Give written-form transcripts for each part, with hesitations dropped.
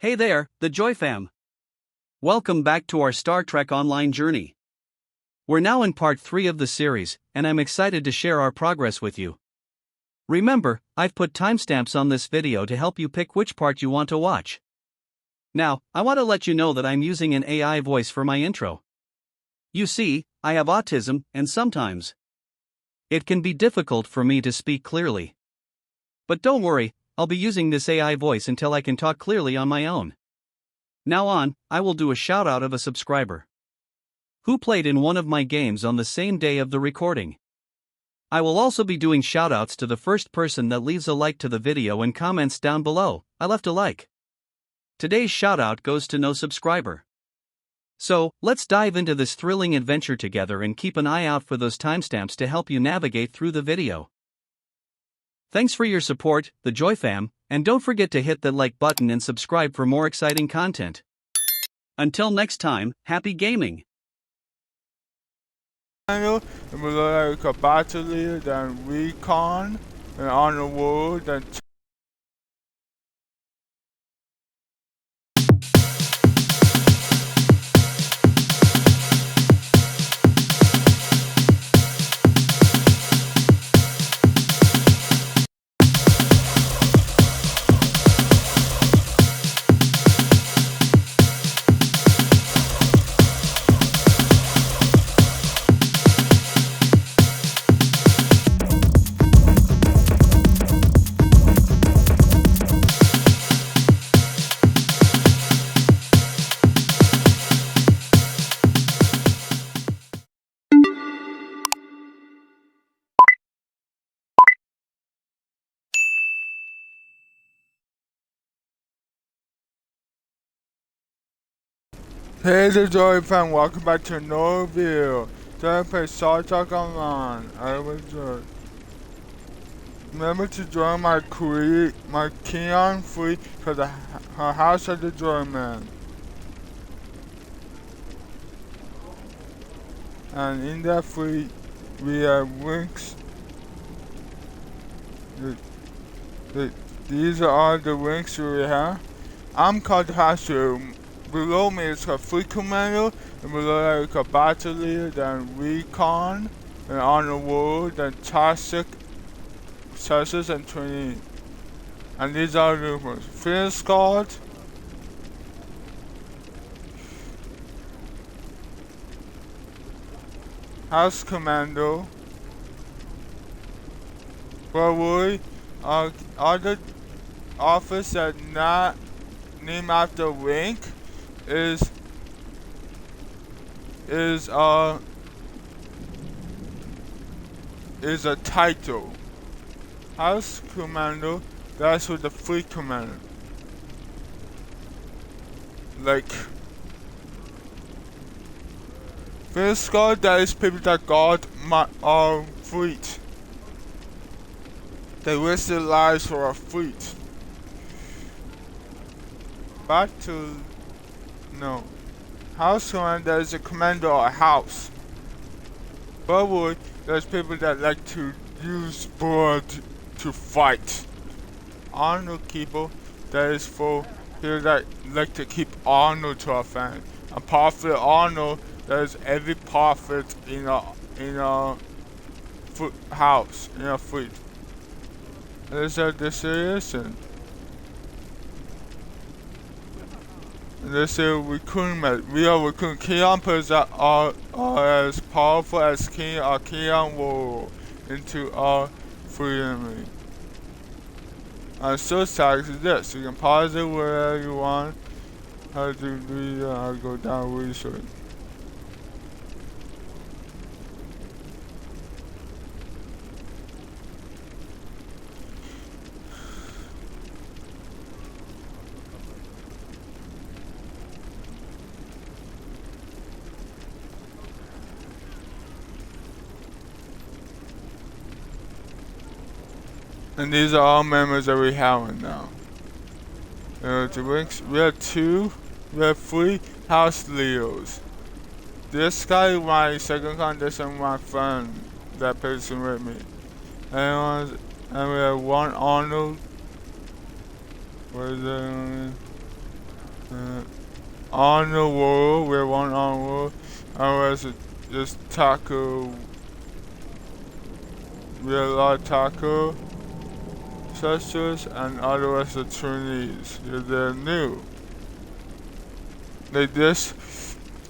Hey there, the Joy Fam. Welcome back to our Star Trek Online journey. We're now in part 3 of the series, and I'm excited to share our progress with you. Remember, I've put timestamps on this video to help you pick which part you want to watch. Now, I want to let you know that I'm using an AI voice for my intro. You see, I have autism, and sometimes it can be difficult for me to speak clearly. But don't worry, I'll be using this AI voice until I can talk clearly on my own. Now on, I will do a shout out of a subscriber who played in one of my games on the same day of the recording. I will also be doing shoutouts to the first person that leaves a like to the video and comments down below. I left a like. Today's shoutout goes to no subscriber. So, let's dive into this thrilling adventure together and keep an eye out for those timestamps to help you navigate through the video. Thanks for your support, the Joy Fam, and don't forget to hit that like button and subscribe for more exciting content. Until next time, happy gaming! And we look like a battery, then recon, and on the world, then hey the Joy Fan, welcome back to another video. Today I play Star Trek Online. I will enjoy. Remember to join my Klingon fleet for the House of the Joyman. And in that fleet, we have winks. These are all the winks we have. I'm called the House of. Below me is a fleet commander, and below like a battery, then recon, and on the world, then toxic, success and training. And these are the rumors. Finish guard, house commando, probably other office that not named after rank is a title. House Commando, that's with the fleet commander. Like Fish Guard, that is people that guard our fleet. They risk their lives for our fleet. Back to no. House commander is a commander of a house. Probably there's people that like to use blood to fight. Honor keeper, that is for people that like to keep honor to our family. A prophet honor, that is every prophet in a house, in a fleet. There's a decision. This is recruitment. We are recruiting Klingon players that are as powerful as Klingon world into our freedom. And source tags is this. You can pause it wherever you want. How to do that? I'll go down research. And these are all members that we have now. We have 2, we have 3 house Leos. This guy is my second condition, my friend that person with me. And we have 1 Arnold. Where is it? on the world. We're one on the world. Otherwise, just taco. We have a lot of taco sisters and otherwise the Chinese. They're new. Like this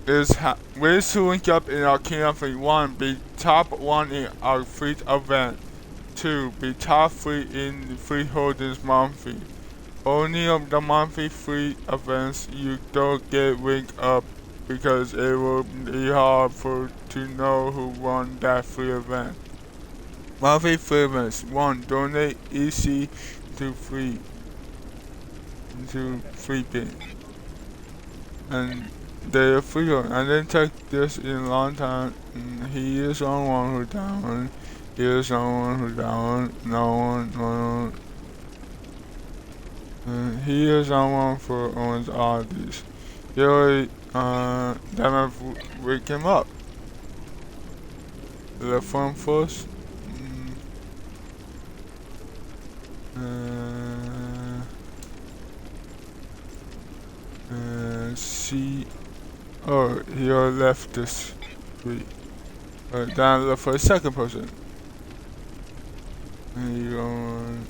is ways to link up in our Kingdom Fleet. 1. Be top 1 in our fleet event. 2. Be top 3 in the Fleet Holdings monthly. Only of the monthly fleet events you don't get linked up because it will be hard to know who won that free event. Monthly free events. 1. Donate EC to free bin. And they are free. I didn't take this in a long time. He is someone who down. He is someone who down. No one. He is someone for owns all these. Really, that might wake him up. The phone first. See. Oh, he already left this tree. Down look for a second person. And you going.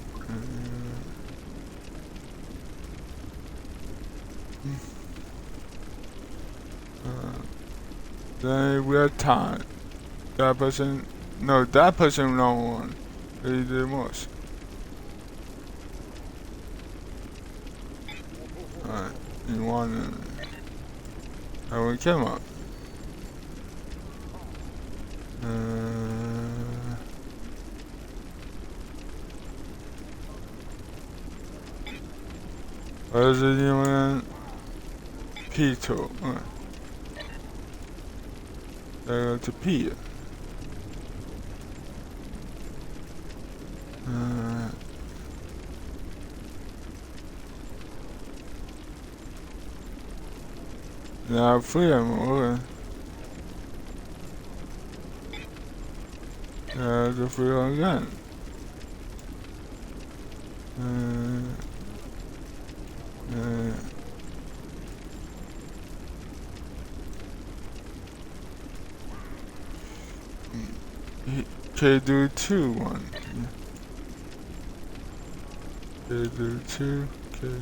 Then we have time. That person. No, that person no one. He did most. Alright, you want to. Oh, we came up. What is it even? Pito. Go to Pia. Now free them over. The free one again. K do 2 1. K do 2. K do.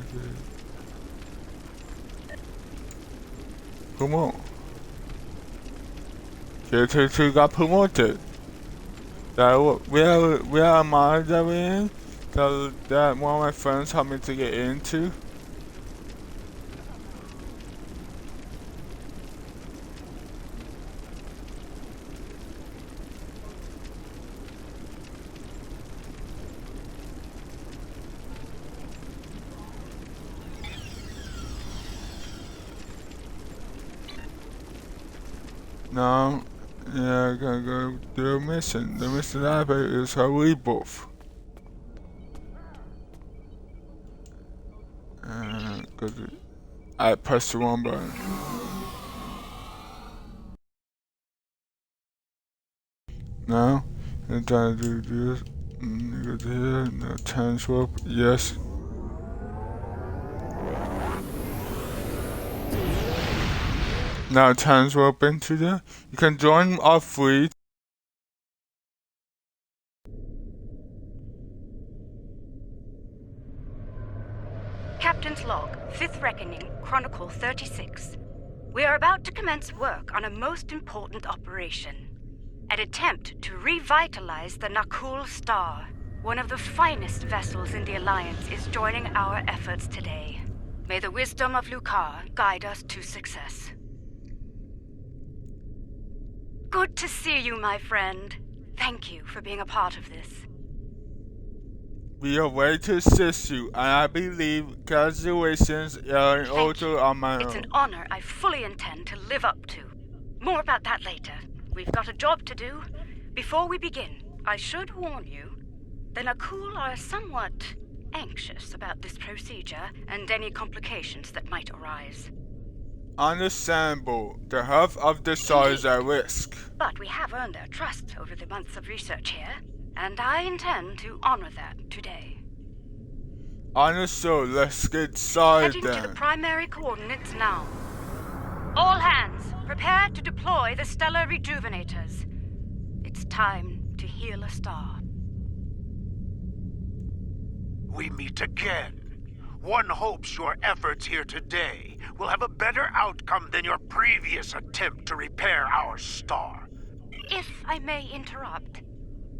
Come on. K2 got promoted. We are a mod that we're in. That one of my friends helped me to get into. No, yeah, I gotta go do a mission. The mission I pay is her rebirth. Cause I pressed the wrong button. Now, I'm trying to do this. Go to here, no time swap, yes. Now times will open to the. You can join our fleet. Captain's log, 5th Reckoning, Chronicle 36. We are about to commence work on a most important operation. An attempt to revitalize the Nakul Star. One of the finest vessels in the Alliance is joining our efforts today. May the wisdom of Lukar guide us to success. Good to see you, my friend. Thank you for being a part of this. We are ready to assist you, and I believe graduations are an order on my own. It's an honor I fully intend to live up to. More about that later. We've got a job to do. Before we begin, I should warn you, the Nakul are somewhat anxious about this procedure and any complications that might arise. Understandable. The health of the star is at risk. But we have earned their trust over the months of research here, and I intend to honor that today. Understood. Let's get started Heading then. to the primary coordinates now. All hands, prepare to deploy the stellar rejuvenators. It's time to heal a star. We meet again. One hopes your efforts here today will have a better outcome than your previous attempt to repair our star. If I may interrupt.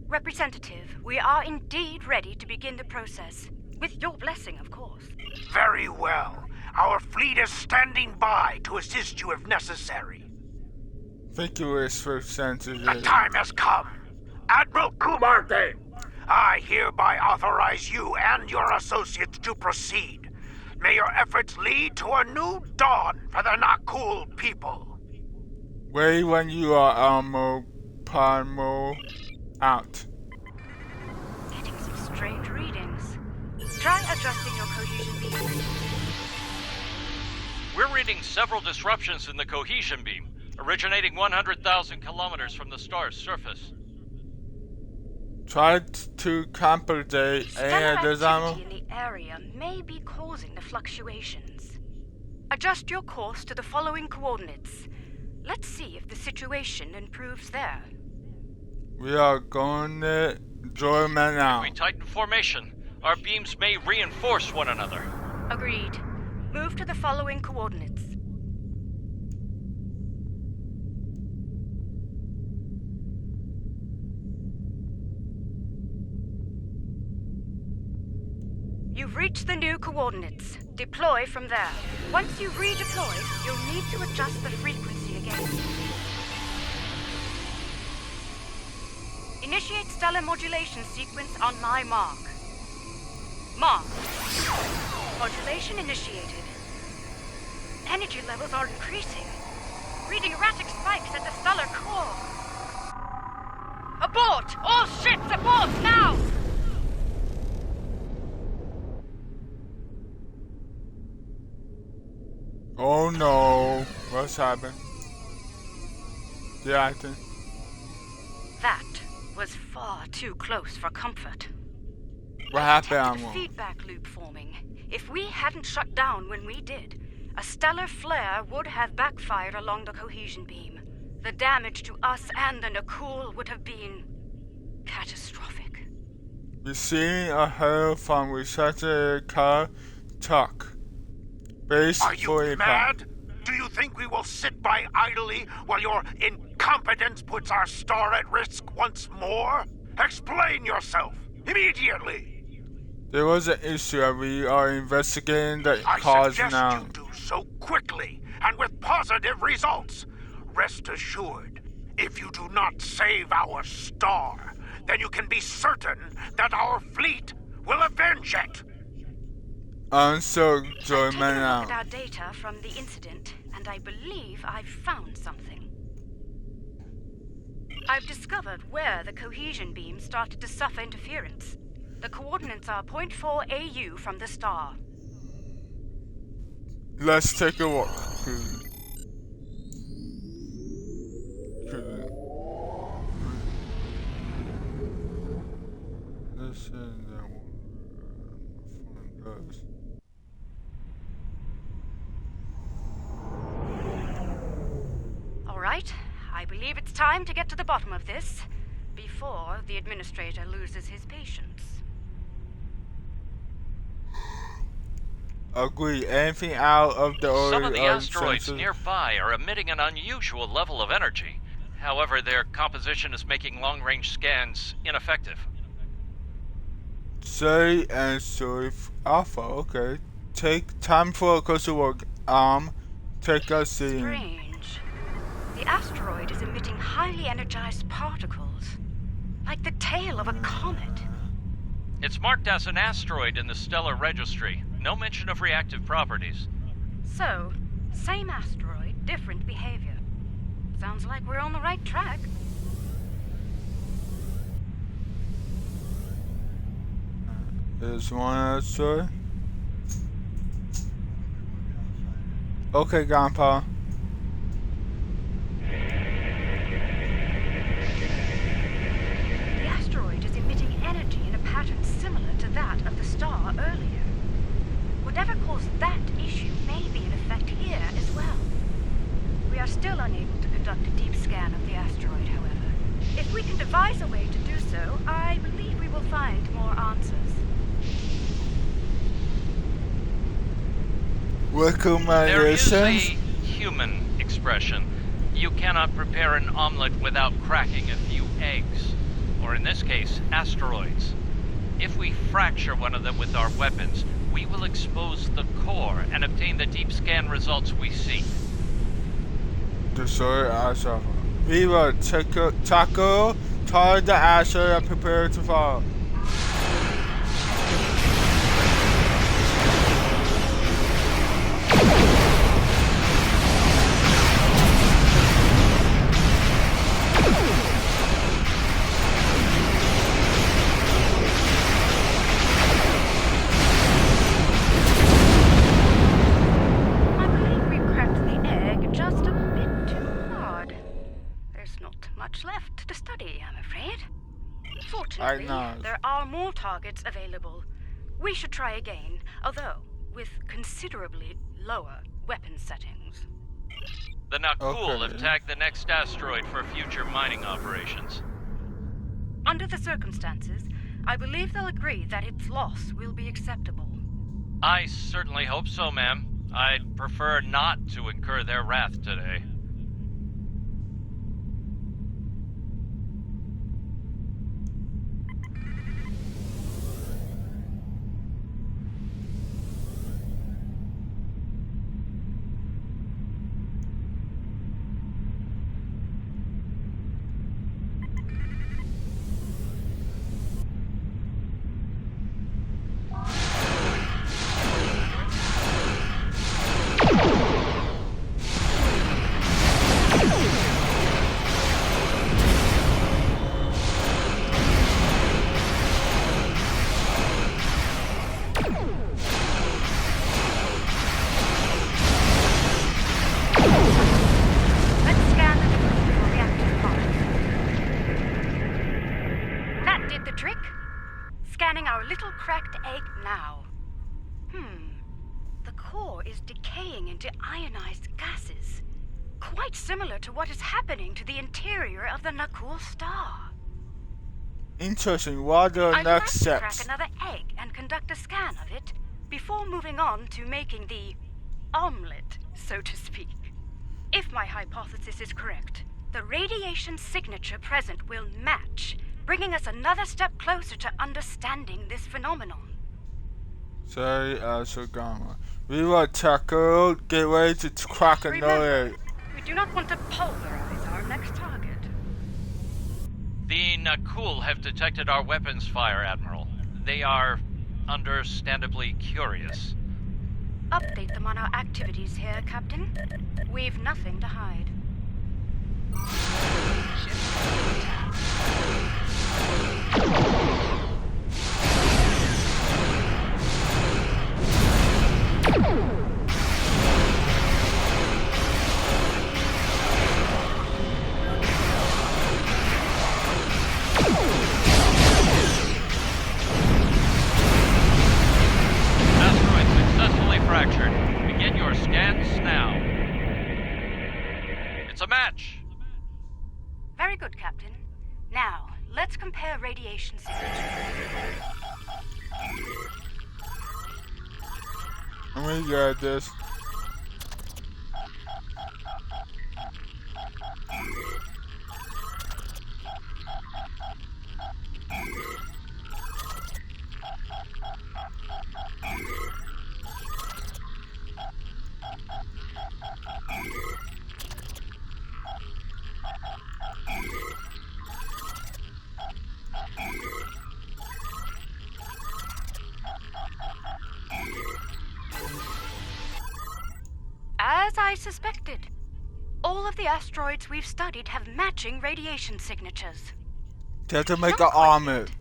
Representative, we are indeed ready to begin the process. With your blessing, of course. Very well. Our fleet is standing by to assist you if necessary. Thank you, Representative. The time has come. Admiral Kumarte, I hereby authorize you and your associates to proceed. May your efforts lead to a new dawn for the Nakul people. Wait when you are Almo Palmo out. Getting some strange readings. Try adjusting your cohesion beam. We're reading several disruptions in the cohesion beam, originating 100,000 kilometers from the star's surface. Try to compensate Stellar there's ammo. activity in the area may be causing the fluctuations. Adjust your course to the following coordinates. Let's see if the situation improves there. We are going to join men now. If we tighten formation, our beams may reinforce one another. Agreed. Move to the following coordinates. You've reached the new coordinates. Deploy from there. Once you've redeployed, you'll need to adjust the frequency again. Initiate stellar modulation sequence on my mark. Mark. Modulation initiated. Energy levels are increasing. Reading erratic spikes at the stellar core. Abort! All ships abort now! Oh no. What's happened? The acting. That was far too close for comfort. What happened, Detected Almo? feedback loop forming. If we hadn't shut down when we did, a stellar flare would have backfired along the cohesion beam. The damage to us and the Nakul would have been catastrophic. We seen a hail from researcher car truck. Base Are for you impact. mad? Do you think we will sit by idly while your incompetence puts our star at risk once more? Explain yourself immediately. There was an issue and we are investigating the I cause suggest now. you do so quickly and with positive results. Rest assured, if you do not save our star, then you can be certain that our fleet will avenge it. So I've join taken men a look now. at our data from the incident, and I believe I've found something. I've discovered where the cohesion beam started to suffer interference. The coordinates are 0.4 AU from the star. Let's take a walk. This is the one. All right, I believe it's time to get to the bottom of this before the administrator loses his patience. Agree. Anything out of the order Some of the asteroids sensors? nearby are emitting an unusual level of energy. However, their composition is making long-range scans ineffective. Say and Surf Alpha. Okay. Take time for a closer look. Take a scene. Strange. The asteroid is emitting highly energized particles, like the tail of a comet. It's marked as an asteroid in the stellar registry. No mention of reactive properties. So, same asteroid, different behavior. Sounds like we're on the right track. There's one asteroid. Okay, Grandpa. The asteroid is emitting energy in a pattern similar to that of the star earlier. Whatever caused that issue may be in effect here as well. unable to conduct a deep scan of the asteroid, however. If we can devise a way to do so, I believe we will find more answers. There is a Recommendations? human expression. You cannot prepare an omelet without cracking a few eggs. Or in this case, asteroids. If we fracture one of them with our weapons, we will expose the core and obtain the deep scan results we seek. Destroy asteroid. We will tackle toward the asteroid and prepare to fall. I believe we cracked the egg just a bit too hard. There's not much left to study, I'm afraid. Fortunately, know. there are more targets available. We should try again, although with considerably lower weapon settings. The Nakul have Okay. tagged the next asteroid for future mining operations. Under the circumstances, I believe they'll agree that its loss will be acceptable. I certainly hope so, ma'am. I'd prefer not to incur their wrath today. Let's scan the debris for reactive parts. That did the trick. Scanning our little cracked egg now. The core is decaying into ionized gases. Quite similar to what is happening to the interior of the Nakul star. Interesting. What are the I'd like next to crack steps? another egg and conduct a scan of it before moving on to making the omelet, so to speak. If my hypothesis is correct, the radiation signature present will match, bringing us another step closer to understanding this phenomenon. Say Asogama. We will tackle, get ready to crack another Remember, egg. we do not want to pulverize our next target. The Nakul have detected our weapons fire, Admiral. They are understandably curious. Update them on our activities here, Captain. We've nothing to hide. Asteroid successfully fractured. Begin your scans now. It's a match. Very good, Captain. Now, let's compare radiation signatures. Let me get this. As I suspected, all of the asteroids we've studied have matching radiation signatures. They have to make Not an quite omelet. yet.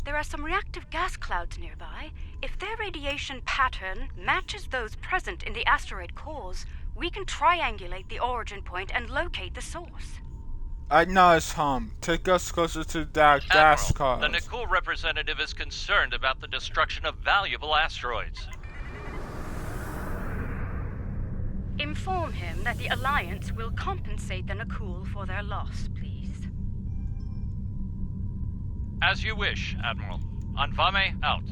There are some reactive gas clouds nearby. If their radiation pattern matches those present in the asteroid cores, we can triangulate the origin point and locate the source. I know it's home. Take us closer to that gas Admiral, cloud. the Nakul representative is concerned about the destruction of valuable asteroids. Inform him that the Alliance will compensate the Nakul for their loss, please. As you wish, Admiral. Anvame out.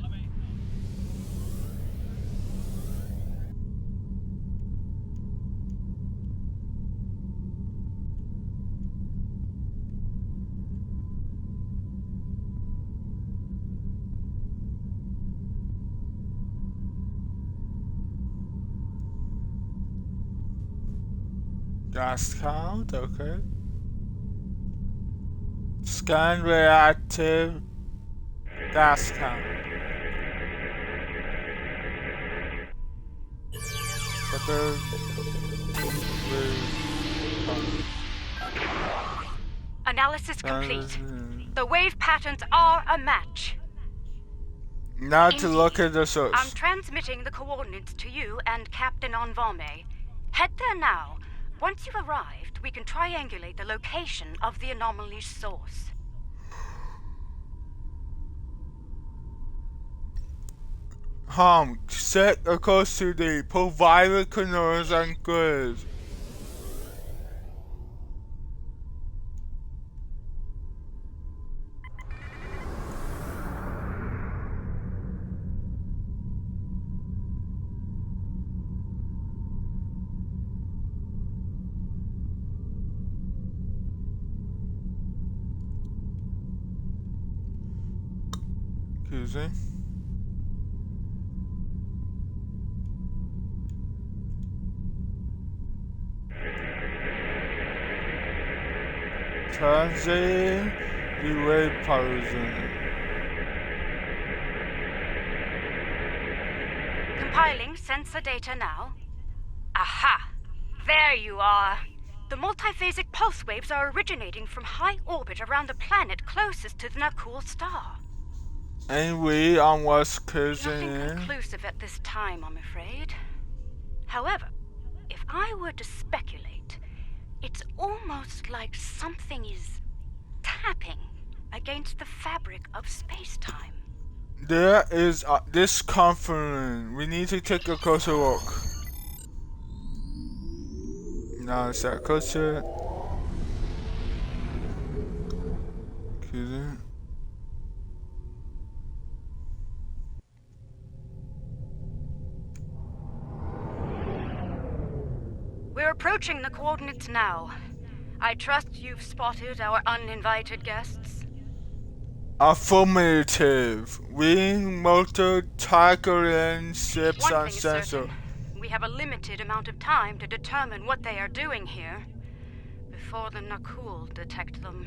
Gas count, okay. Scan reactive gas count. Separate Analysis complete. The wave patterns are a match. Now to look at the I'm source. transmitting the coordinates to you and Captain Anvame. Head there now. Once you've arrived, we can triangulate the location of the anomaly's source. Set a course to the provided coordinates and grids. Excuse me. Transit the wave pattern. Compiling sensor data now. Aha! There you are. The multiphasic pulse waves are originating from high orbit around the planet closest to the Nakul star. And we on what's Nothing closing. conclusive at this time, I'm afraid. However, if I were to speculate, it's almost like something is tapping against the fabric of space-time. There is this conference. We need to take a closer look. Now it's that closer. Excuse me. We're approaching the coordinates now. I trust you've spotted our uninvited guests. Affirmative. Wing motor Tigerian ships One on thing is sensor. certain. We have a limited amount of time to determine what they are doing here before the Nakul detect them.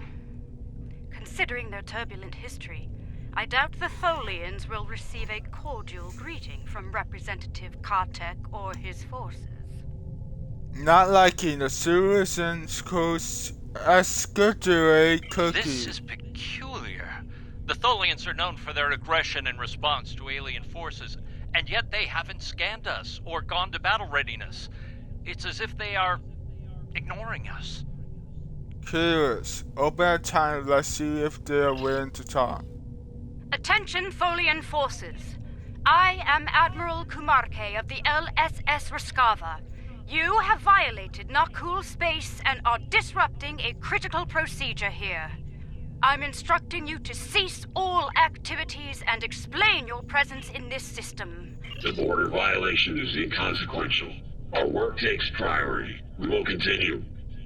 Considering their turbulent history, I doubt the Tholians will receive a cordial greeting from Representative Kartek or his forces. Not liking the citizens coast escalate cookie. This is peculiar. The Tholians are known for their aggression in response to alien forces, and yet they haven't scanned us or gone to battle readiness. It's as if they are ignoring us. Curious. Open time. Let's see if they're willing to talk. Attention, Tholian forces. I am Admiral Kumarke of the LSS Raskava. You have violated Nakul space and are disrupting a critical procedure here. I'm instructing you to cease all activities and explain your presence in this system. The border violation is inconsequential. Our work takes priority. We will continue.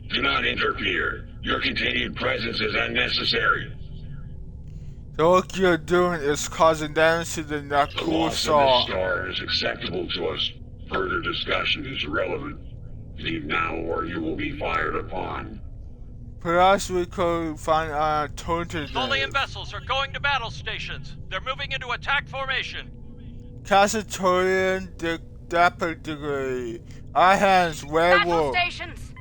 Do not interfere. Your continued presence is unnecessary. The work you're doing is causing damage to the The Nakul loss of star. this star is acceptable to us. Further discussion is irrelevant. Leave now or you will be fired upon. Perhaps we could find a alternative. Tholian vessels are going to battle stations. They're moving into attack formation. Cassatorian degree. Our hands, Battle werewolf. stations!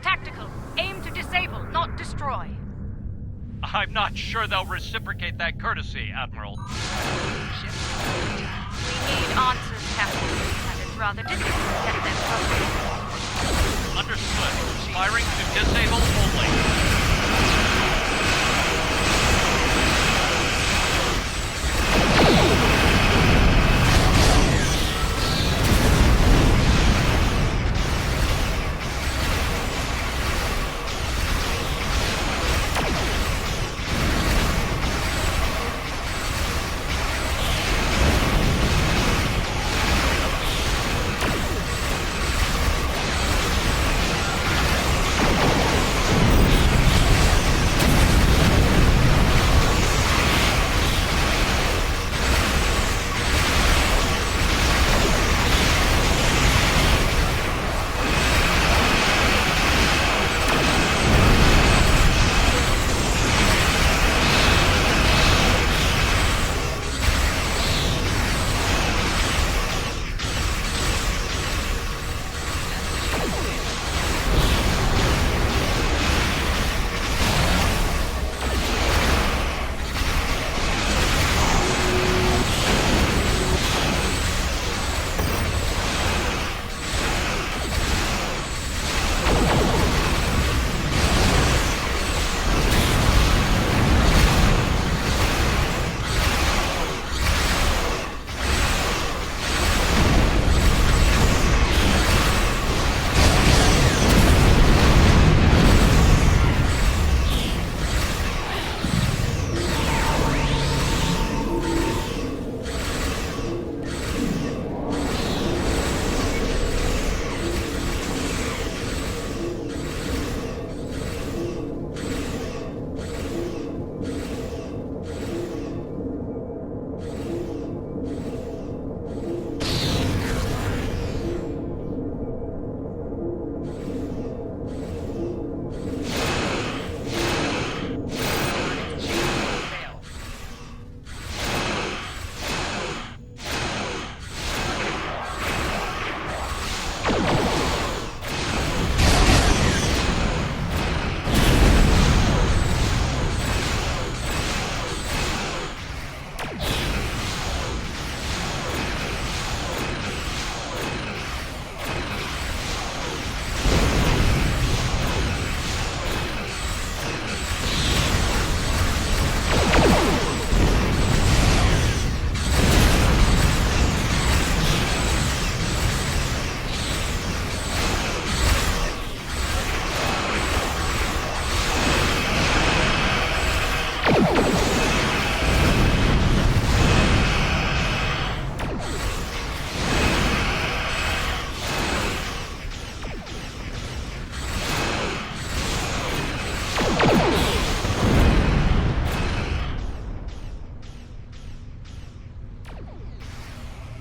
Tactical. Aim to disable, not destroy. I'm not sure they'll reciprocate that courtesy, Admiral. We need answers, Captain, and it's rather difficult to get them from. Understood. Firing to disable only.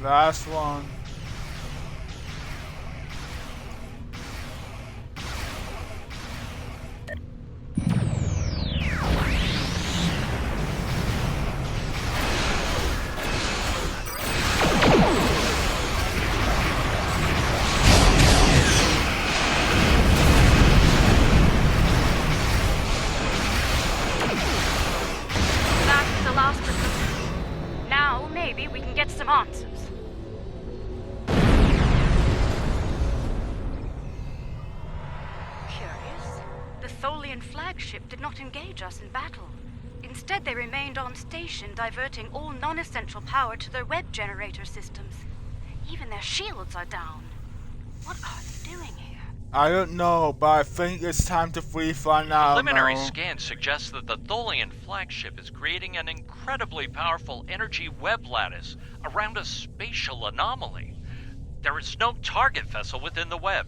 Last one. That's the last of them. Now, maybe we can get some answers. Curious. The Tholian flagship did not engage us in battle. Instead, they remained on station, diverting all non-essential power to their web generator systems. Even their shields are down. What are they doing here? I don't know, but I think it's time to free fly now. Preliminary Mo. scans suggest that the Tholian flagship is creating an incredibly powerful energy web lattice around a spatial anomaly. There is no target vessel within the web.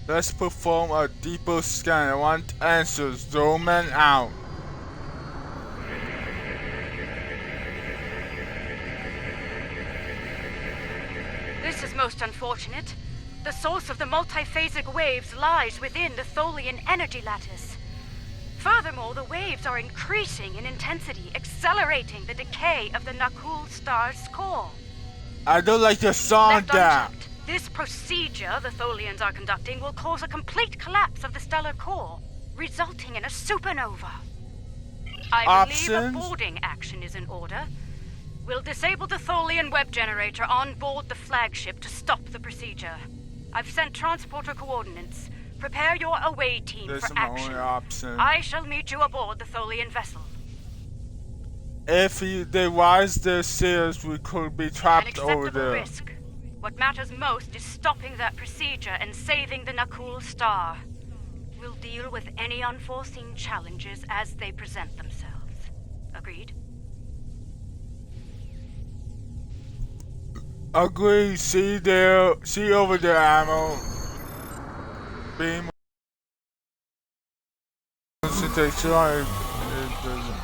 Let's perform a deeper scan. I want answers. Zoom in out. This is most unfortunate. The source of the multiphasic waves lies within the Tholian energy lattice. Furthermore, the waves are increasing in intensity, accelerating the decay of the Nakul star's core. I don't like the song Left that. unchecked, this procedure the Tholians are conducting will cause a complete collapse of the stellar core, resulting in a supernova. I believe a Options? boarding action is in order. We'll disable the Tholian web generator on board the flagship to stop the procedure. I've sent transporter coordinates. Prepare your away team This for is my action. only option. I shall meet you aboard the Tholian vessel. If they rise their sails, we could be An trapped over acceptable there. risk. What matters most is stopping that procedure and saving the Nakul star. We'll deal with any unforeseen challenges as they present themselves. Agreed? Agree. See there. See over there, ammo. Beam. Concentration. It doesn't.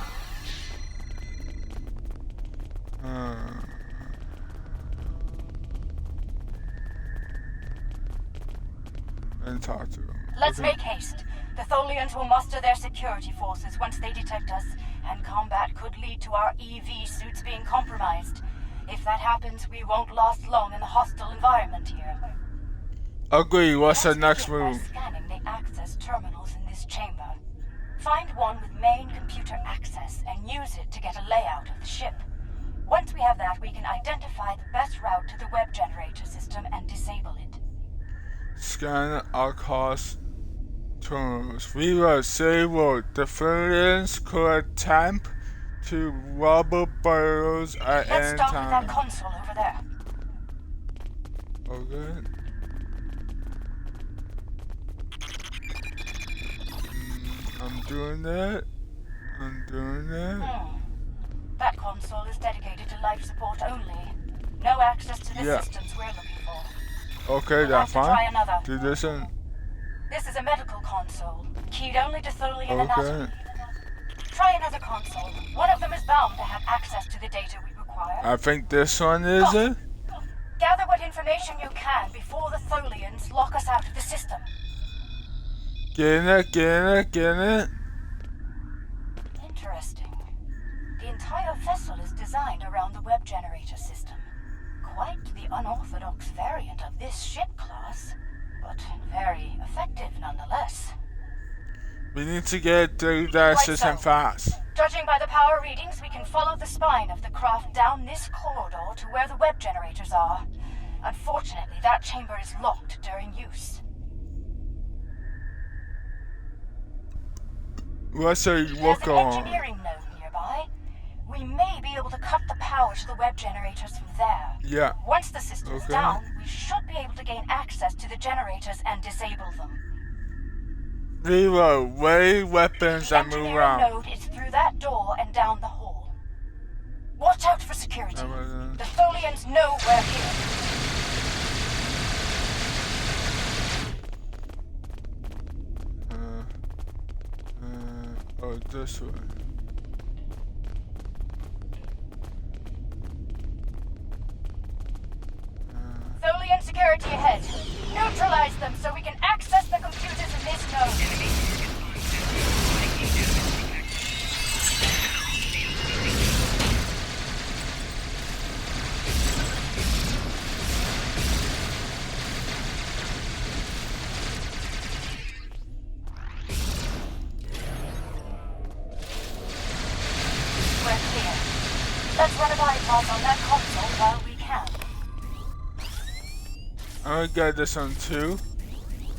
And talk to them. Let's Okay. make haste. The Tholians will muster their security forces once they detect us, and combat could lead to our EV suits being compromised. If that happens, we won't last long in the hostile environment here. Agree. What's the Let's next begin by move? scanning the access terminals in this chamber. Find one with main computer access and use it to get a layout of the ship. Once we have that, we can identify the best route to the web generator system and disable it. Scan across terminals. We will say what the Floridians could attempt to rubber barrels at Let's any start with that time. console over there. Okay. I'm doing that. I'm doing that. That console is dedicated to life support only. No access to the Yeah. systems we're looking for. Okay, We'll that's have to try fine. another. Do this one. This is a medical console, keyed only to Tholian Okay. anatomy. Try another console. One of them is bound to have access to the data we require. I think this one is it. Gather what information you can before the Tholians lock us out of the system. Getting it, getting it, getting it. Interesting. The entire vessel is designed around the web generator system. Quite the unorthodox variant of this ship class, but very effective nonetheless. We need to get through that Quite system so. fast. Judging by the power readings, we can follow the spine of the craft down this corridor to where the web generators are. Unfortunately, that chamber is locked during use. What's a There's work an on? engineering node nearby. We may be able to cut the power to the web generators from there. Yeah. Once the system's Okay. down, we should be able to gain access to the generators and disable them. We will weigh weapons The and move engineering around. node is through that door and down the hall. Watch out for security. The Tholians know we're here. Oh, this way. bypass on that console while we can. I'm gonna get this one too.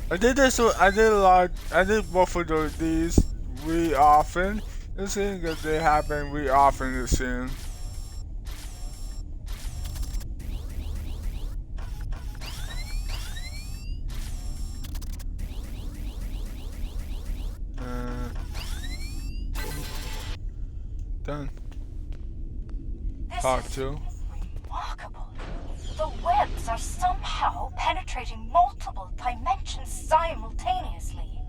I did this one, I did both of these really often. It seems that they happen really often, it seems. Done. Part 2. Remarkable. The webs are somehow penetrating multiple dimensions simultaneously.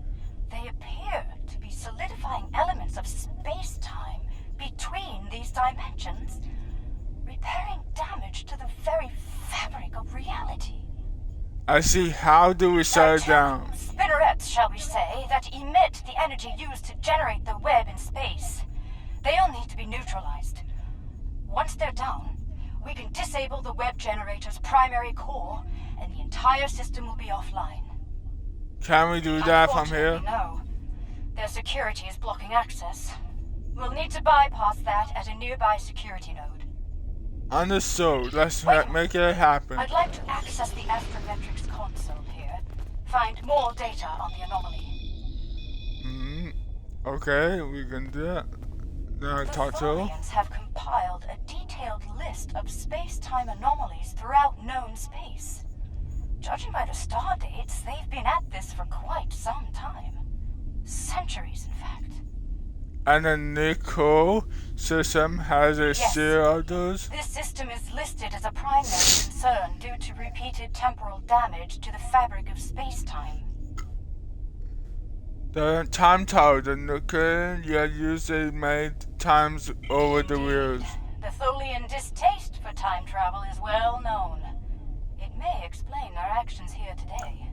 They appear to be solidifying elements of space-time between these dimensions, repairing damage to the very fabric of reality. I see. How do we shut it down? Spinnerets, shall we say, that emit the energy used to generate the web in space. They'll need to be neutralized. Once they're down, we can disable the web generator's primary core, and the entire system will be offline. Can we do that from here? No. Their security is blocking access. We'll need to bypass that at a nearby security node. Understood. Let's make it happen. I'd like to access the astrometrics console here. Find more data on the anomaly. Okay, we can do that. The Talk to Tholians have compiled a detailed list of space-time anomalies throughout known space. Judging by the star dates, they've been at this for quite some time. Centuries, in fact. And the Nicole system has a series of those? This system is listed as a primary concern due to repeated temporal damage to the fabric of space-time. The time tower, the nuclear usually made times over the wheels. The Tholian distaste for time travel is well known. It may explain our actions here today.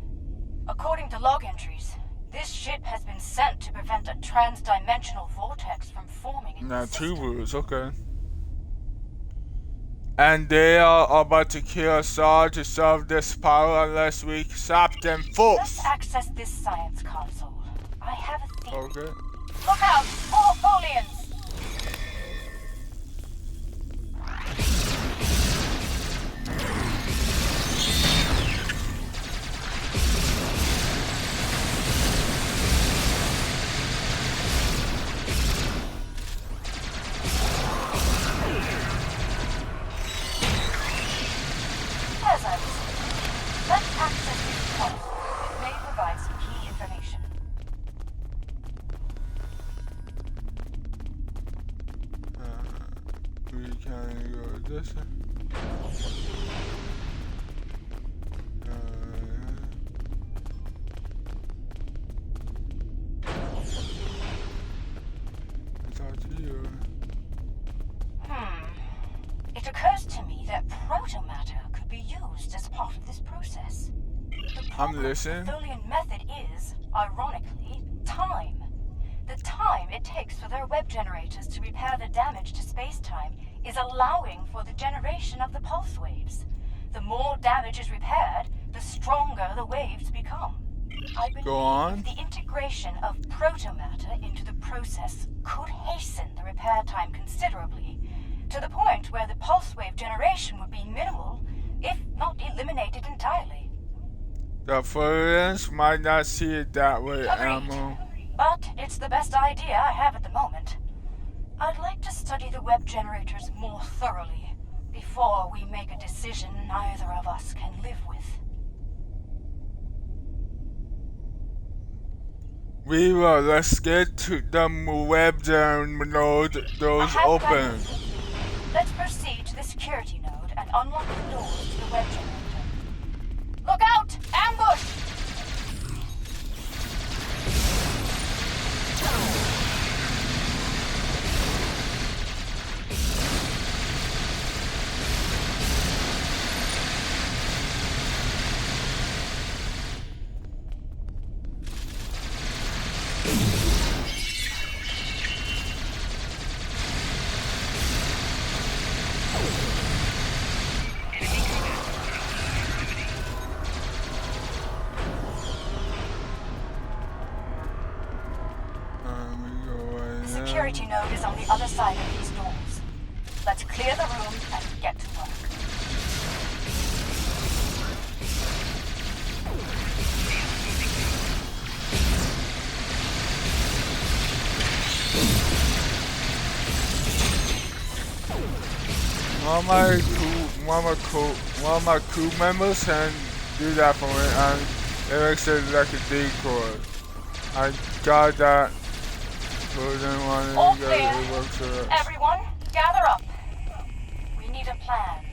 According to log entries, this ship has been sent to prevent a trans-dimensional vortex from forming in the Two system. wheels, okay. And they are about to kill us all to solve this power unless we stop them first. Let's access this science console. I have a theory. Okay. Look out! All Tholians! As I was saying, let's access this console. It may provide some key information. We can go this way. Talk to you. It occurs to me that protomatter could be used as part of this process. The problem with the listening. Tholian method is, ironically, time. The time it takes for their web generators to repair the damage to space-time is allowing for the generation of the pulse waves. The more damage is repaired, the stronger the waves become. I believe Go on. the integration of protomatter into the process could hasten the repair time considerably, to the point where the pulse wave generation would be minimal, if not eliminated entirely. The Florians might not see it that way, Agreed. Ammo. But it's the best idea I have at the moment. I'd like to study the web generators more thoroughly before we make a decision neither of us can live with. We will. Let's get to the web node. Those I have open. guidance. Let's proceed to the security node and unlock the doors to the web generator. Look out! Ambush! We go right The now. security node is on the other side of these doors. Let's clear the room and get to work. One of my crew members can do that for me, and it makes it like a decoy. I got that. All clear. Everyone, gather up. We need a plan.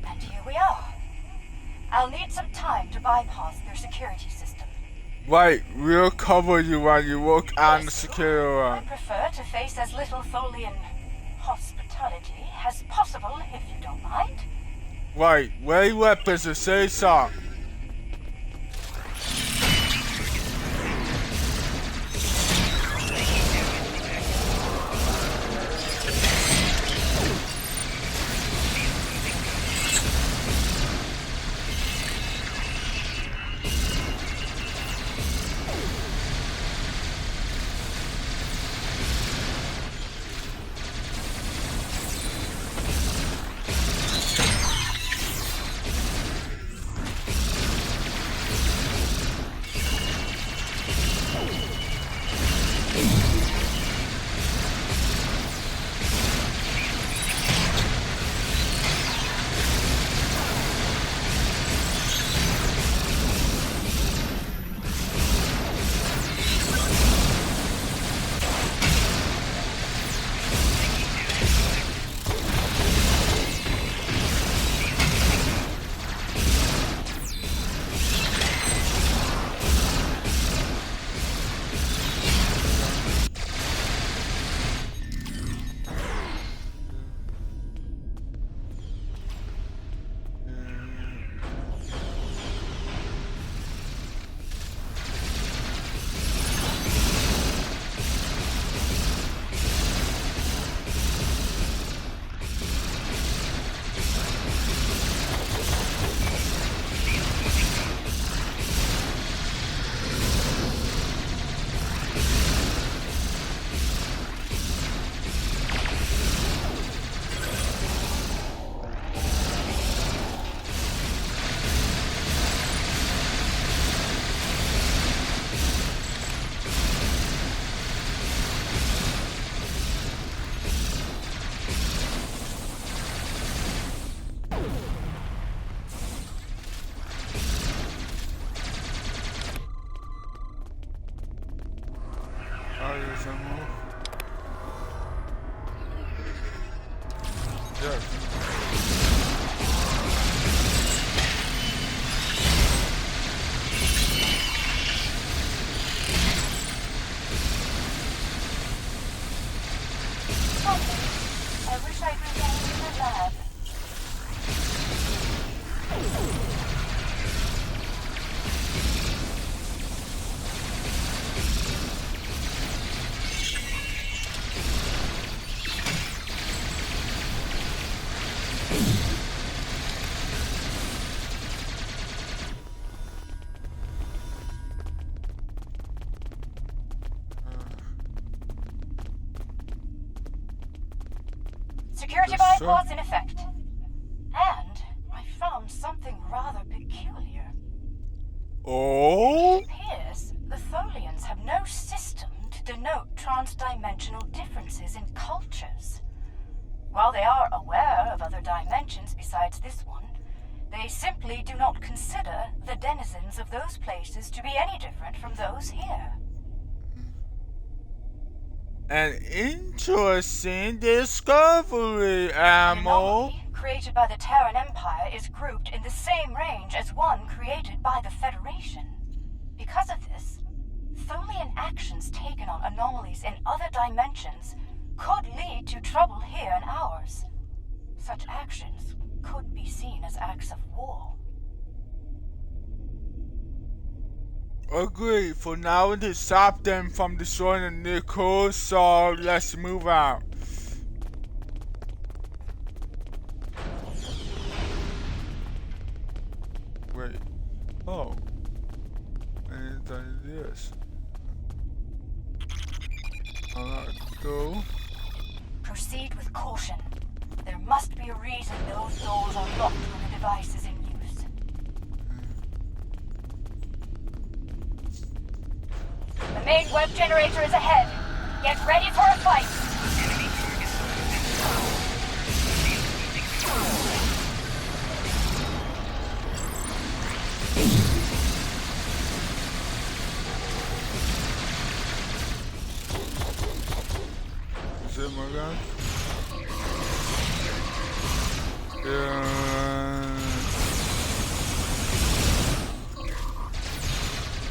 And here we are. I'll need some time to bypass their security system. Right, we'll cover you while you work on the Yes, security I one. prefer to face as little Tholian hospitality as possible, if you don't mind. Right, ready weapons to say so. I wish I'd remained in the lab. Security bypass in effect. And I found something rather peculiar. Oh? It appears the Tholians have no system to denote transdimensional differences in cultures. While they are aware of other dimensions besides this one, they simply do not consider the denizens of those places to be any different from those here. An interesting discovery, The Ammo. anomaly created by the Terran Empire is grouped in the same range as one created by the Federation. Because of this, Tholian actions taken on anomalies in other dimensions could lead to trouble here in ours. Such actions could be seen as acts of war. Agreed. For now, to stop them from destroying the nuclear, so let's move out. Wait. Oh. I didn't do this. Alright, go. Proceed with caution. There must be a reason those doors are locked when the device is in use. The main web generator is ahead. Get ready for a fight. Is it my gun? Yeah.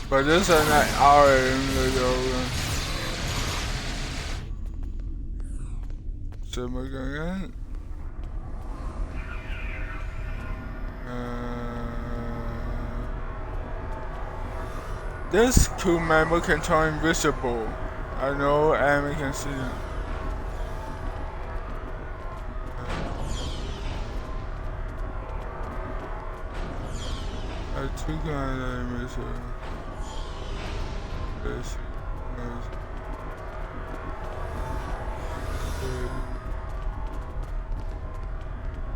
But this is not our video. Is it my gun? This crew member can turn invisible. I know enemy can see him. I took on enemies. This.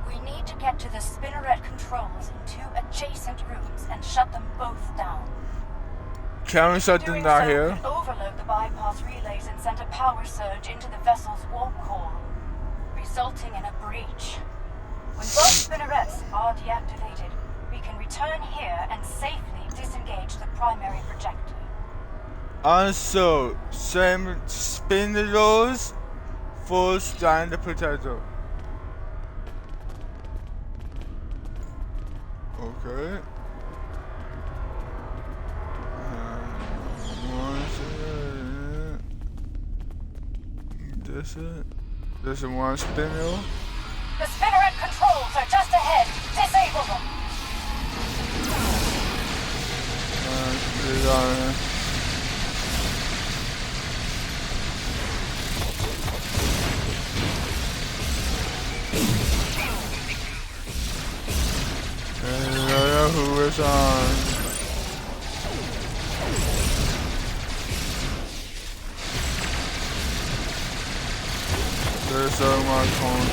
We need to get to the spinneret controls in 2 adjacent rooms and shut them both down. Can we shut them Doing down so here? could overload the bypass relays and send a power surge into the vessel's warp core, resulting in a breach. When both spinnerets are deactivated, we can return here and safely disengage the primary projector. Also, same spin the doors, full stand the protector. Okay. This is one spindle. The spinneret controls are just ahead. Disable them. Who is on? There's so much fun.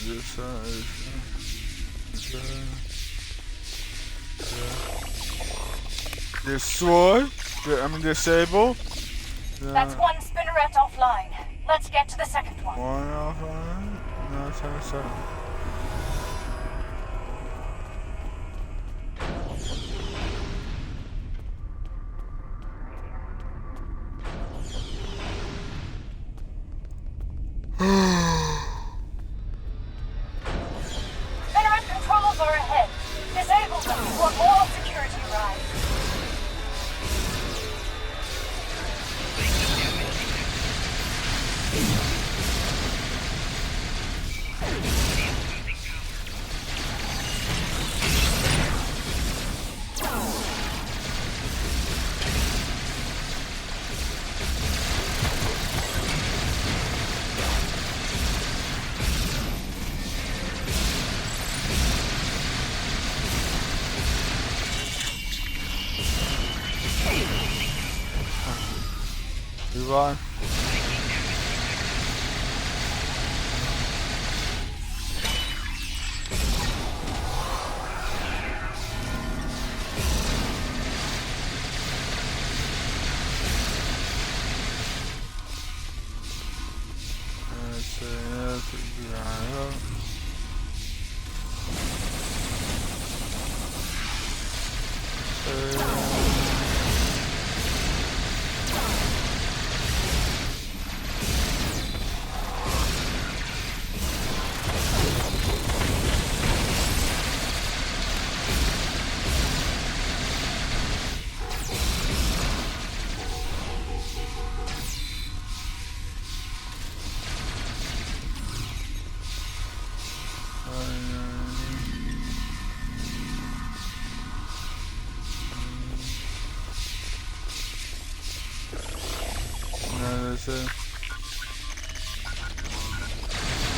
This side is destroy. Disable. That's one spinneret offline. Let's get to the second one. One offline. No, 10-7. Spinneret controls are ahead. Disable them before more security arrives. Move on.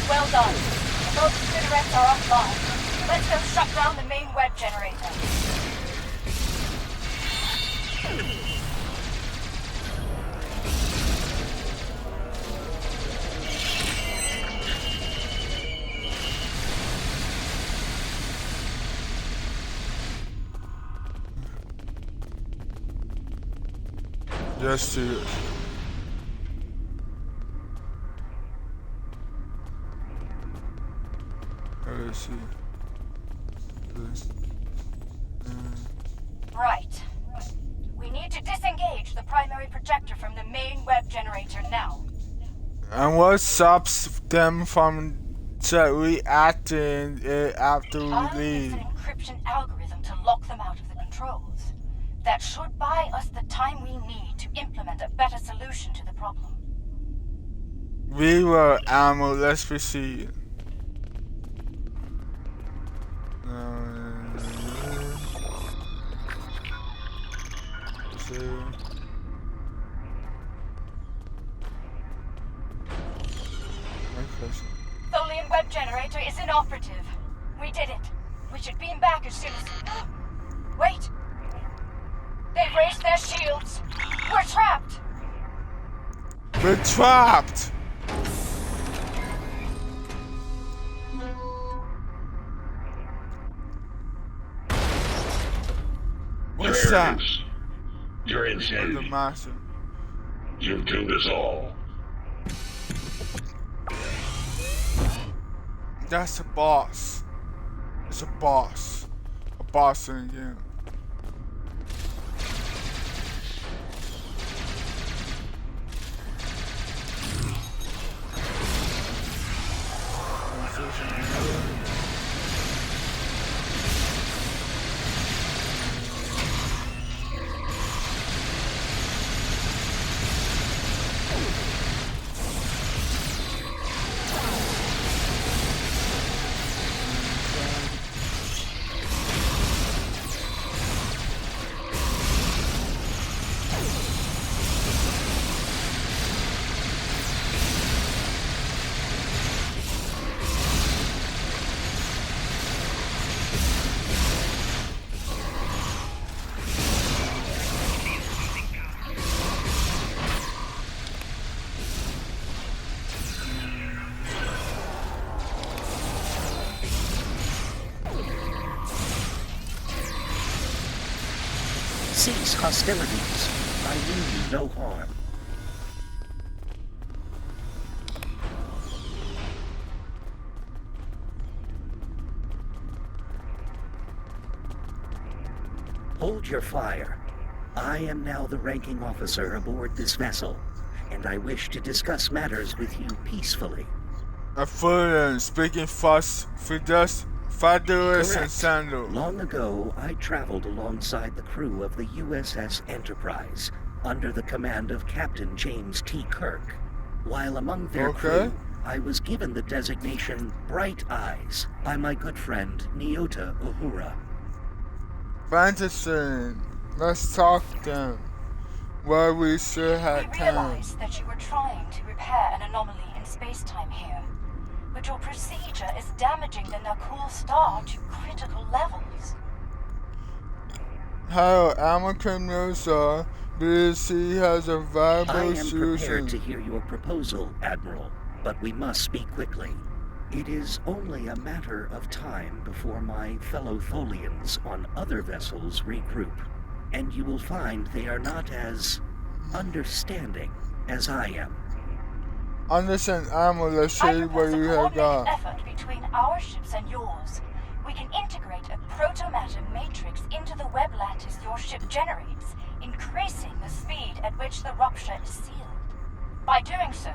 Well done. Both cigarettes are offline. Let's go shut down the main web generator. Yes, it is. Let's see. Right. We need to disengage the primary projector from the main web generator now. And what stops them from reacting it after we I'll use leave? an encryption algorithm to lock them out of the controls. That should buy us the time we need to implement a better solution to the problem. We will, Ammo. Let's proceed. Tholian web generator is inoperative. We did it. We should beam back as soon as... Wait! They've raised their shields. We're trapped! We're trapped! What's There that? it is. You're The insanity. master. You've doomed us all. That's a boss. It's a boss. A boss in the game. Cease hostilities. I mean you no harm. Hold your fire. I am now the ranking officer aboard this vessel, and I wish to discuss matters with you peacefully. A foreign speaking fast, Fidus, Fadurus, and Correct. Sandal. Long ago, I traveled alongside the crew of the USS Enterprise under the command of Captain James T. Kirk. While among their crew, I was given the designation Bright Eyes by my good friend Nyota Uhura. Fantasy. Let's talk then. Where we should We have time. realized that you were trying to repair an anomaly in space-time here. But your procedure is damaging the Nakul star to critical levels. How American Musa believes he has a I viable am prepared solution. to hear your proposal, Admiral, but we must speak quickly. It is only a matter of time before my fellow Tholians on other vessels regroup, and you will find they are not as understanding as I am. Understand, Ammo, let's I see what propose a you have coordinated got. effort between our ships and yours. We can integrate a protomatter matrix into the web lattice your ship generates, increasing the speed at which the rupture is sealed. By doing so,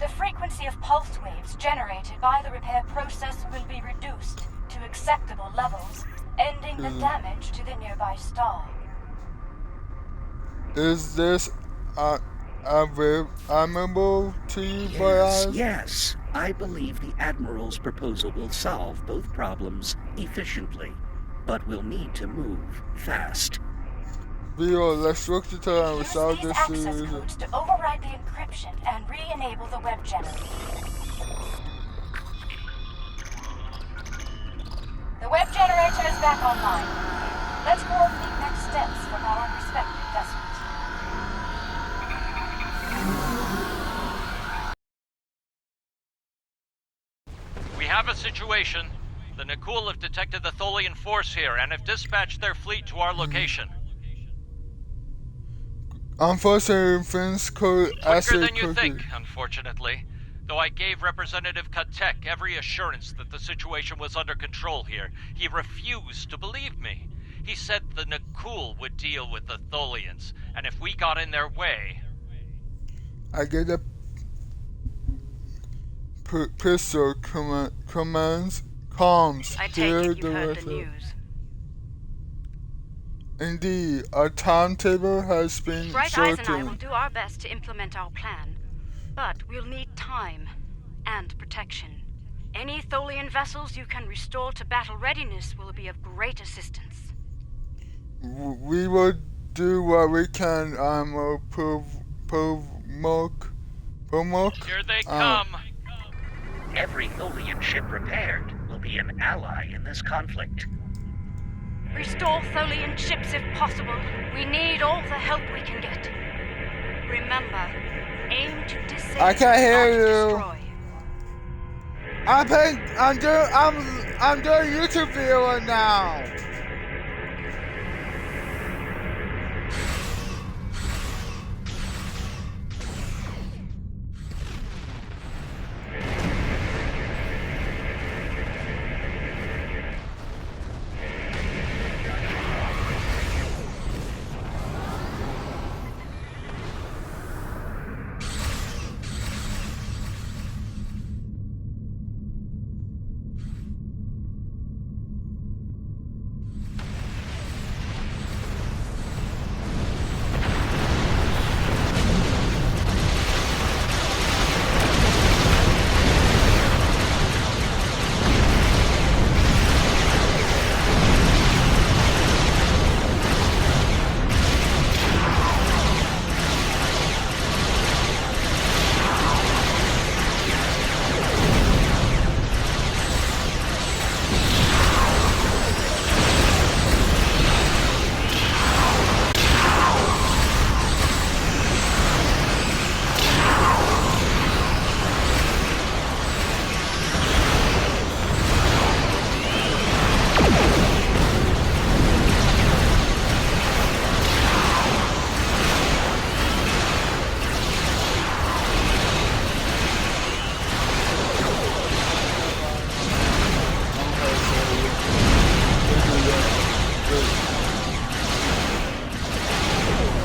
the frequency of pulse waves generated by the repair process will be reduced to acceptable levels, ending the damage to the nearby star. Is this amenable to you, boys? Yes. I believe the Admiral's proposal will solve both problems efficiently, but we'll need to move fast. Vio, let's look to tell and Use resolve these this access solution. codes to override the encryption and re-enable the web generator. The web generator is back online. Let's coordinate next steps from our respective vessels. We have a situation. The Nakul have detected the Tholian force here and have dispatched their fleet to our location. Unfortunately, things could Quicker than you think, unfortunately. Though I gave Representative Katek every assurance that the situation was under control here, he refused to believe me. He said the Nakul would deal with the Tholians, and if we got in their way... I get a pistol commands comms. I take Dear it you heard the Director. news. Indeed, a timetable has been Bright Eyes and I shortened. will do our best to implement our plan. But we'll need time and protection. Any Tholian vessels you can restore to battle readiness will be of great assistance. We will do what we can. Here they come! Every Tholian ship repaired will be an ally in this conflict. Restore Tholian ships if possible. We need all the help we can get. Remember, aim to disable, I can't hear not you. destroy. I'm doing YouTube video right now.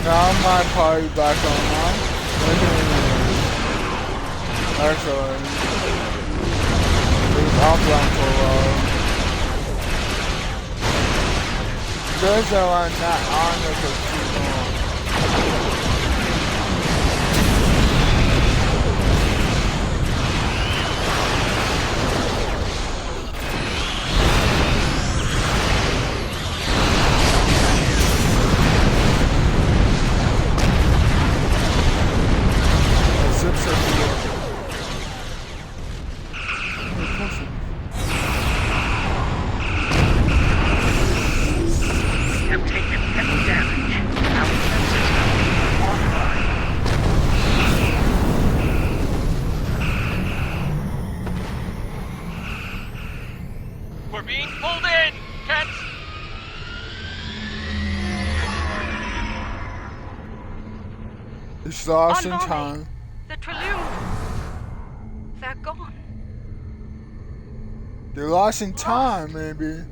Now my party back online. Excellent. It was offline for a while. Those that are not on there for too long. Have taken heavy damage. Our defenses are offline. We're being pulled in! Can't... It's lost in On board time. The Trillium. They're gone. They're lost in time, maybe.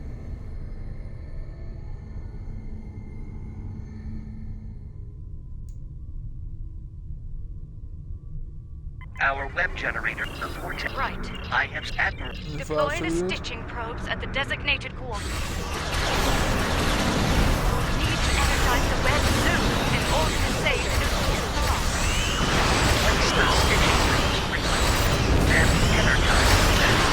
Our web generator reported. Right. I have Admiral. Deploy the stitching probes at the designated coordinates. We'll need to energize the web soon in order to save Nucleus alive. Place the stitching probes frequently and energize them.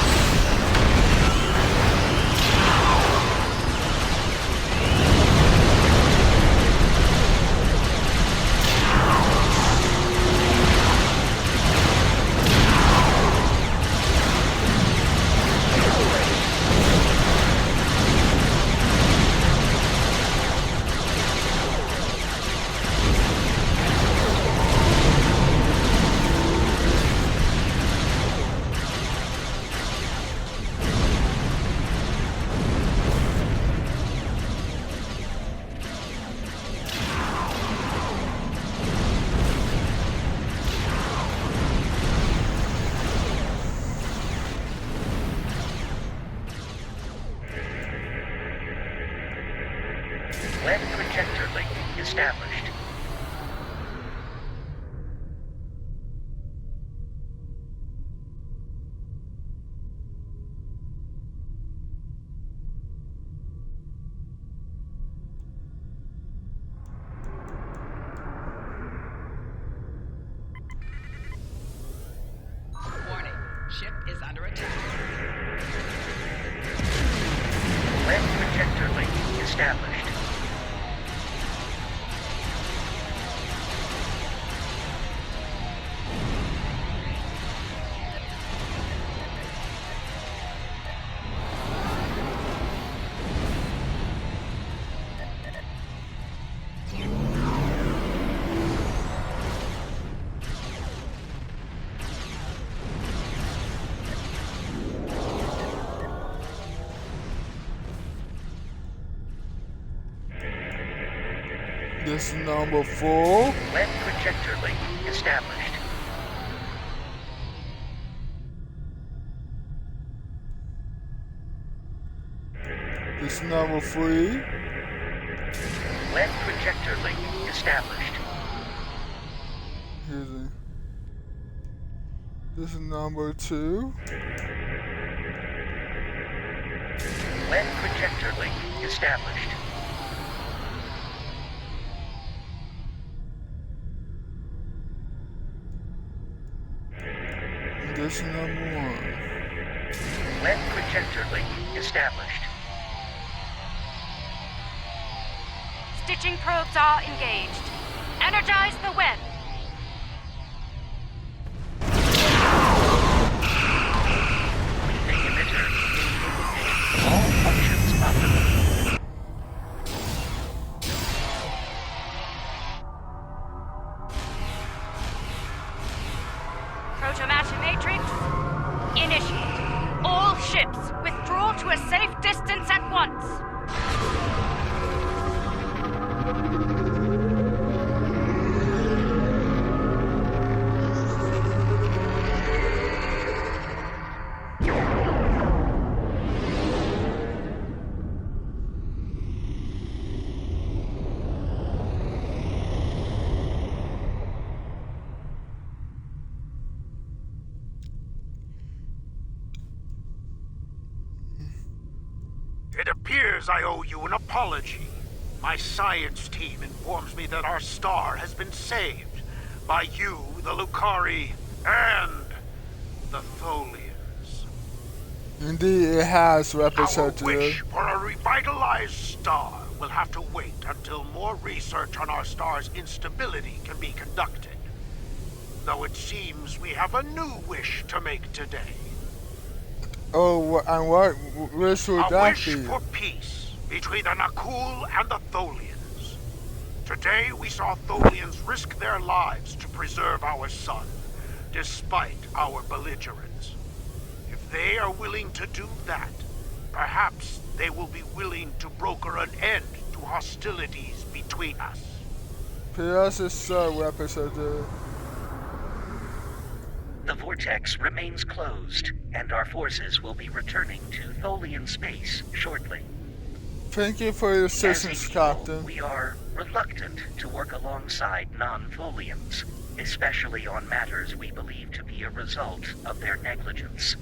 established. Warning, ship is under attack. Lead projector link established. This is number 4. Lead projector link established. This is number 3. Lead projector link established. Here's a, this is number 2. Lead projector link established. This is number 1. Lead projector link established. Stitching probes are engaged. Energize the web. Leaving emitter. All functions optimal. Protomatter matrix, initiate. All ships withdraw to a safe distance at once. It appears I owe you an apology. My science team informs me that our star has been saved by you, the Lucari, and the Tholians. Indeed, it has, Our Representative. wish for a revitalized star will have to wait until more research on our star's instability can be conducted. Though it seems we have a new wish to make today. Oh, and what wish would A that wish be? for peace between the Nakul and the Tholians. Today we saw Tholians risk their lives to preserve our sun, despite our belligerence. If they are willing to do that, perhaps they will be willing to broker an end to hostilities between us. P.S. is so, Representative. The vortex remains closed, and our forces will be returning to Tholian space shortly. Thank you for your As assistance, a people, Captain. we are reluctant to work alongside non-Tholians, especially on matters we believe to be a result of their negligence.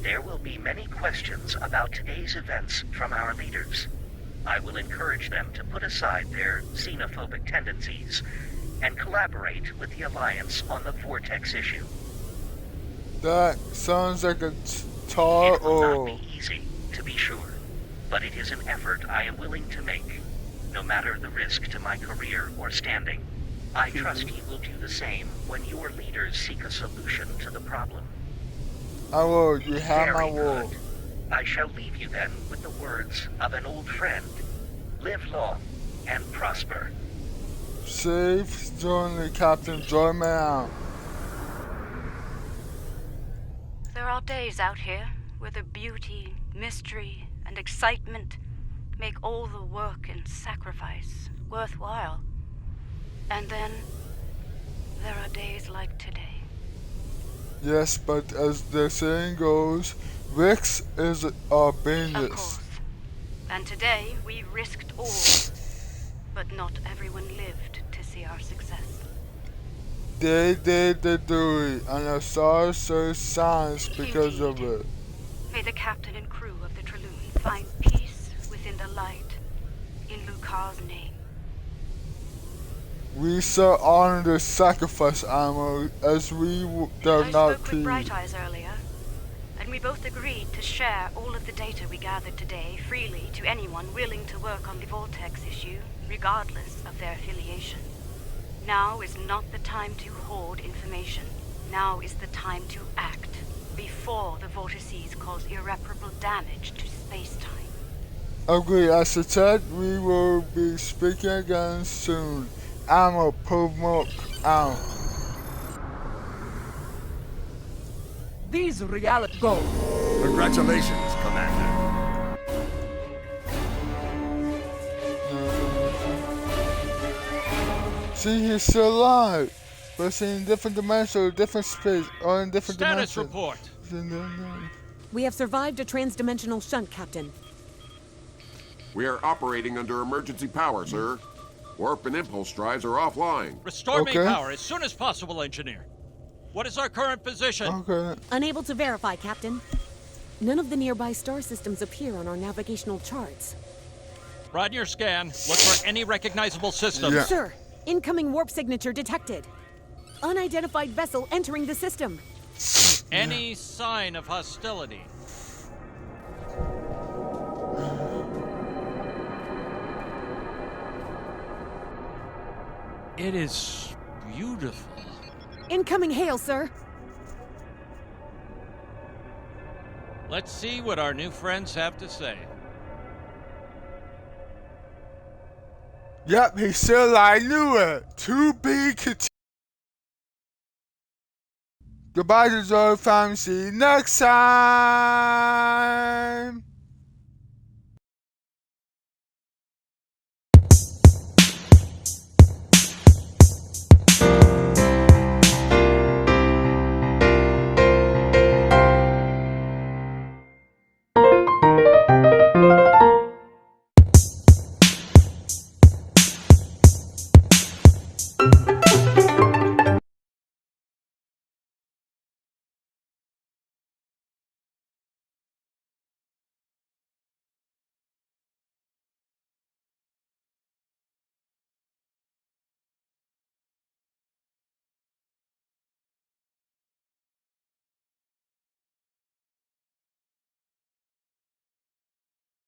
There will be many questions about today's events from our leaders. I will encourage them to put aside their xenophobic tendencies and collaborate with the Alliance on the vortex issue. That sounds like a tall It will or... not be easy, to be sure, but it is an effort I am willing to make, no matter the risk to my career or standing. I trust you will do the same when your leaders seek a solution to the problem. I will, you have my Very word. good. I shall leave you then with the words of an old friend. Live long and prosper. Safe journey, Captain. Join me out. There are days out here where the beauty, mystery, and excitement make all the work and sacrifice worthwhile. And then there are days like today. Yes, but as the saying goes, risks is our Of business. course. And today we risked all. But not everyone lived to see our success. They did do it, and the stars show signs because of it. May the captain and crew of the Traloon find peace within the light, in Lucar's name. We shall honor the sacrifice, Amo, as we dare I not spoke with plead. Bright Eyes earlier, and we both agreed to share all of the data we gathered today freely to anyone willing to work on the Vortex issue, regardless of their affiliation. Now is not the time to hoard information. Now is the time to act, before the vortices cause irreparable damage to space-time. Agree, as I said, we will be speaking again soon. Amo, promote out. These reality goals. Congratulations, Commander. See, he's still alive, but it's in different dimensions, different space, or in different Status dimensions. report. We have survived a transdimensional shunt, Captain. We are operating under emergency power, sir. Warp and impulse drives are offline. Restore me Okay. power as soon as possible, Engineer. What is our current position? Okay. Unable to verify, Captain. None of the nearby star systems appear on our navigational charts. Run your scan. Look for any recognizable systems. Yeah. Sir, incoming warp signature detected. Unidentified vessel entering the system. Any sign of hostility? It is beautiful. Incoming hail, sir. Let's see what our new friends have to say. Yep, he's still alive. I knew it. To be continued. Goodbye, Deserve Family. See you next time.